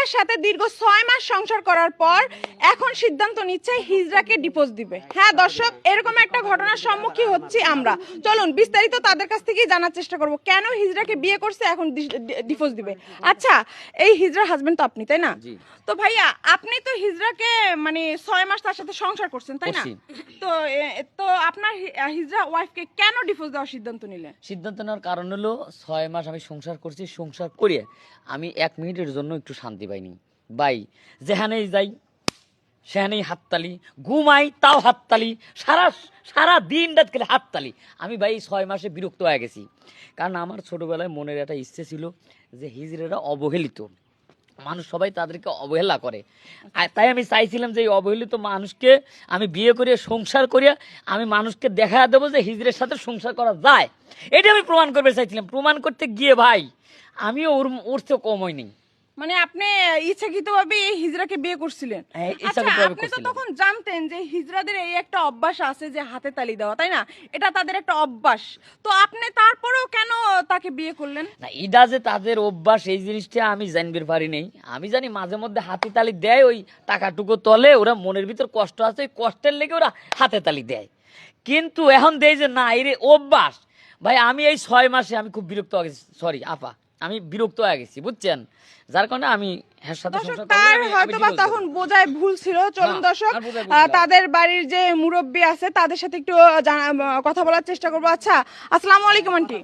হিজড়ার সাথে দীর্ঘ 6 মাস সংসার করার পর এখন সিদ্ধান্ত নিচ্ছে হিজড়াকে ডিভোর্স দিবে। হ্যাঁ দর্শক, এরকম একটা ঘটনার সম্মুখীন হচ্ছি আমরা। চলুন বিস্তারিত তাদের কাছ থেকেই জানার চেষ্টা করব কেন হিজড়াকে বিয়ে করছে এখন ডিভোর্স দিবে। আচ্ছা, এই হিজড়ার হাজবেন্ড তো আপনি, তাই না? তো ভাইয়া, আপনি তো হিজড়াকে মানে 6 মাস তার সাথে সংসার করছেন, তাই না? তো তো আপনার হিজড়া ওয়াইফকে কেন ডিভোর্স দেওয়ার সিদ্ধান্ত নিলেন? সিদ্ধান্ত নেওয়ার কারণ হলো 6 মাস আমি সংসার করছি, সংসার করে আমি 1 মিনিটের জন্য একটু শান্তি পাইনি ভাই। যেখানেই যাই সেখানেই হাততালি, ঘুমাই তাও হাততালি, সারা দিন রাত খেলে হাততালি। আমি ভাই 6 মাসে বিরক্ত হয়ে গেছি, কারণ আমার ছোটবেলায় মনের একটা ইচ্ছে ছিল যে হিজড়ারা অবহেলিত মানুষ, সবাই তাদেরকে অবহেলা করে। আর তাই আমি চাইছিলাম যে এই অবহেলিত মানুষকে আমি বিয়ে করে সংসার করিয়া আমি মানুষকে দেখা দেবো যে হিজড়ের সাথে সংসার করা যায়। এটা আমি প্রমাণ করতে চাইছিলাম। প্রমাণ করতে গিয়ে ভাই আমিও ওর চেয়ে কম হয়নি। মানে আপনি ইচ্ছাকৃতভাবে এই হিজড়াকে বিয়ে করছিলেন? আচ্ছা, আপনি তো তখন জানতেন যে হিজড়াদের এই একটা অভ্যাস আছে যে হাতে তালি দেওয়া, তাই না? এটা তাদের একটা অভ্যাস। তো আপনি তারপরেও কেন তাকে বিয়ে করলেন? না, এটা যে তাদের অভ্যাস এই জিনিসটা আমি জানবার পারি নাই। আমি জানি মাঝে মধ্যে হাতে তালি দেয়, ওই টাকাটুকু তলে ওরা মনের ভিতর কষ্ট আছে, ওই কষ্টের লেগে ওরা হাতে তালি দেয়। কিন্তু এখন দেয় যে না, এর অভ্যাস। ভাই আমি এই 6 মাসে আমি খুব বিরক্ত হয়ে গেছি, সরি আপা, আমি বিরক্ত হয়ে গেছি, বুঝছেন? যার কারণে আমি তখন বোঝায় ভুল ছিল। চলুন দর্শক, তাদের বাড়ির যে মুরব্বী আছে তাদের সাথে একটু কথা বলার চেষ্টা করবো। আচ্ছা, আসসালামু আলাইকুম আন্টি।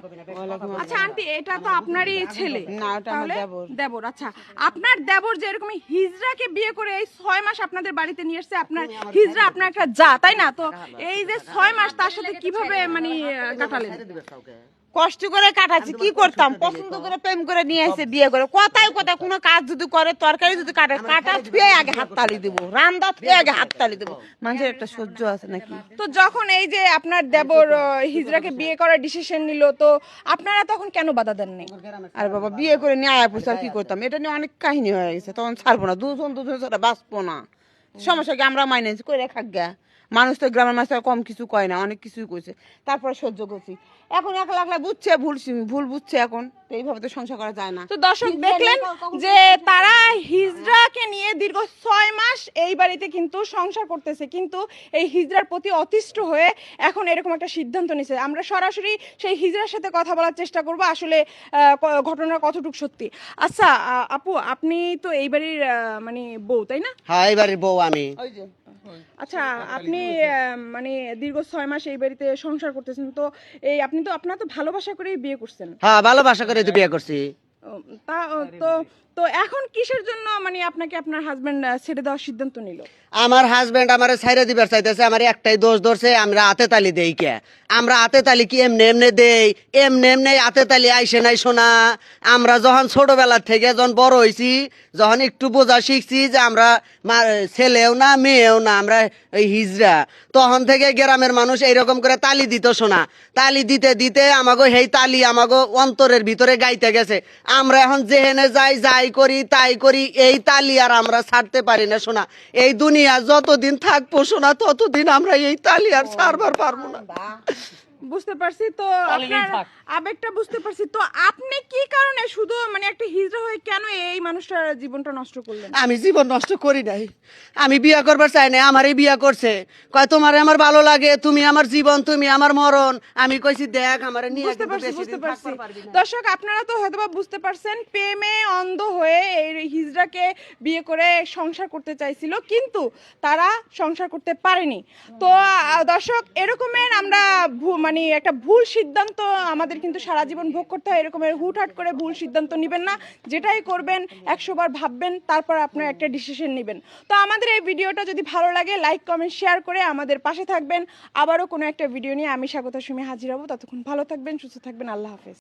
আচ্ছা আন্টি, এটা তো আপনারই ছেলে? তাহলে দেবর। আচ্ছা, আপনার দেবর যে এরকম হিজড়াকে বিয়ে করে এই 6 মাস আপনাদের বাড়িতে নিয়ে এসেছে, আপনার হিজড়া আপনার একটা যা, তাই না? তো এই যে 6 মাস তার সাথে কিভাবে মানে কাটালেন? কষ্ট করে কাটাচ্ছি, কি করতাম? পছন্দ করে প্রেম করে নিয়ে এসে বিয়ে করে কথায় কথা কোনো কাজ যদি করে, তরকারি যদি কাটা থুয়ে আগে হাততালি দেবো, রান্না থুয়ে আগে হাততালি দেবো। মানুষের একটা সহ্য আছে নাকি? তো যখন এই যে আপনার দেবর হিজড়াকে বিয়ে করার ডিসিশন নিল, তো আপনারা তখন কেন বাধা দেননি? আর বাবা, বিয়ে করে নিয়ে আয়া পড়ছে, আর কি করতাম? এটা নিয়ে অনেক কাহিনী হয়ে গেছে, তখন ছাড়বো না, দুজন ছাড়া বাঁচবো না। সমস্যা কি আমরা মাইনে করে খাক গা। মানুষ তো গ্রামের মানুষ কম কিছু কয় না, অনেক কিছুই কইছে, তারপরে সহ্য করছি। এখন একলা বুঝছে ভুল বুঝছে, এখন তো এইভাবে তো সংসার করা যায় না। তো দর্শক দেখলেন যে তারা হিজড়াকে নিয়ে দীর্ঘ 6 মাস এই বাড়িতে কিন্তু সংসার করতেছে, কিন্তু এই হিজড়ার প্রতি অতিষ্ঠ হয়ে এখন এরকম একটা সিদ্ধান্ত নিছে। আমরা সরাসরি সেই হিজড়ার সাথে কথা বলার চেষ্টা করব, আসলে ঘটনা কতটুকু সত্যি। আচ্ছা আপু, আপনি তো এই বাড়ির মানে বউ, তাই না? হ্যাঁ, এই বাড়ির বউ আমি। আচ্ছা, আপনি মানে দীর্ঘ 6 মাস এই বাড়িতে সংসার করতেছেন, তো এই আপনি তো আপনার তো ভালোবাসা করেই বিয়ে করছেন? হ্যাঁ, ভালোবাসা করে তো বিয়ে করছি। তা তো তো এখন কিসের জন্য মানে আপনাকে আপনার হাজবেন্ড ছেড়ে দেওয়ার সিদ্ধান্ত নিল? আমার হাজবেন্ড আমারে ছাইরে দিবার চাইতেছে, আমার একটাই দোষ ধরছে, আমরা হাতে তালি দেই কে? আমরা হাতে তালি কি এমনি দেই? এমনি হাতে তালি আইসে নাই শোনা। আমরা যখন ছোটবেলা থেকে যখন বড় হয়েছি, যখন একটু বোঝা শিখছি যে আমরা ছেলেও না মেয়েও না, আমরা ওই হিজড়া, তখন থেকে গ্রামের মানুষ এইরকম করে তালি দিত শোনা। তালি দিতে দিতে আমাগো সেই তালি আমাগো অন্তরের ভিতরে গাইতে গেছে। আমরা এখন যেহেনে যাই করি তাই করি, এই তালি আর আমরা ছাড়তে পারি না শোনা। এই দুনিয়া যতদিন থাকবো শোনা, ততদিন আমরা এই তালি আর ছাড়বার পারবো না। বুঝতে পারছি, তো আপনার আবেগটা বুঝতে পারছি। তো আপনি কি কারণে শুধু মানে একটা হিজড়া হয়ে কেন এই মানুষটার জীবনটা নষ্ট করলেন? আমি জীবন নষ্ট করি নাই, আমি বিয়া করবার চাই না, আমারই বিয়া করছে। কয় তোমারে আমার ভালো লাগে, তুমি আমার জীবন, তুমি আমার মরণ। আমি কইছি দেখ আমারে নিয়ে। বুঝতে পারছি। দর্শক আপনারা তো হয়তোবা বুঝতে পারছেন, প্রেমে অন্ধ হয়ে এই হিজড়াকে বিয়ে করে সংসার করতে চাইছিল, কিন্তু তারা সংসার করতে পারেনি। তো দর্শক, এরকমের আমরা মানে একটা ভুল সিদ্ধান্ত আমাদের কিন্তু সারা জীবন ভোগ করতে হয়। এরকমের হুটহাট করে ভুল সিদ্ধান্ত নেবেন না, যেটাই করবেন 100 বার ভাববেন, তারপর আপনার একটা ডিসিশন নেবেন। তো আমাদের এই ভিডিওটা যদি ভালো লাগে, লাইক কমেন্ট শেয়ার করে আমাদের পাশে থাকবেন। আবারও কোনো একটা ভিডিও নিয়ে আমি স্বাগতা সুমি হাজির হব। ততক্ষণ ভালো থাকবেন, সুস্থ থাকবেন। আল্লাহ হাফেজ।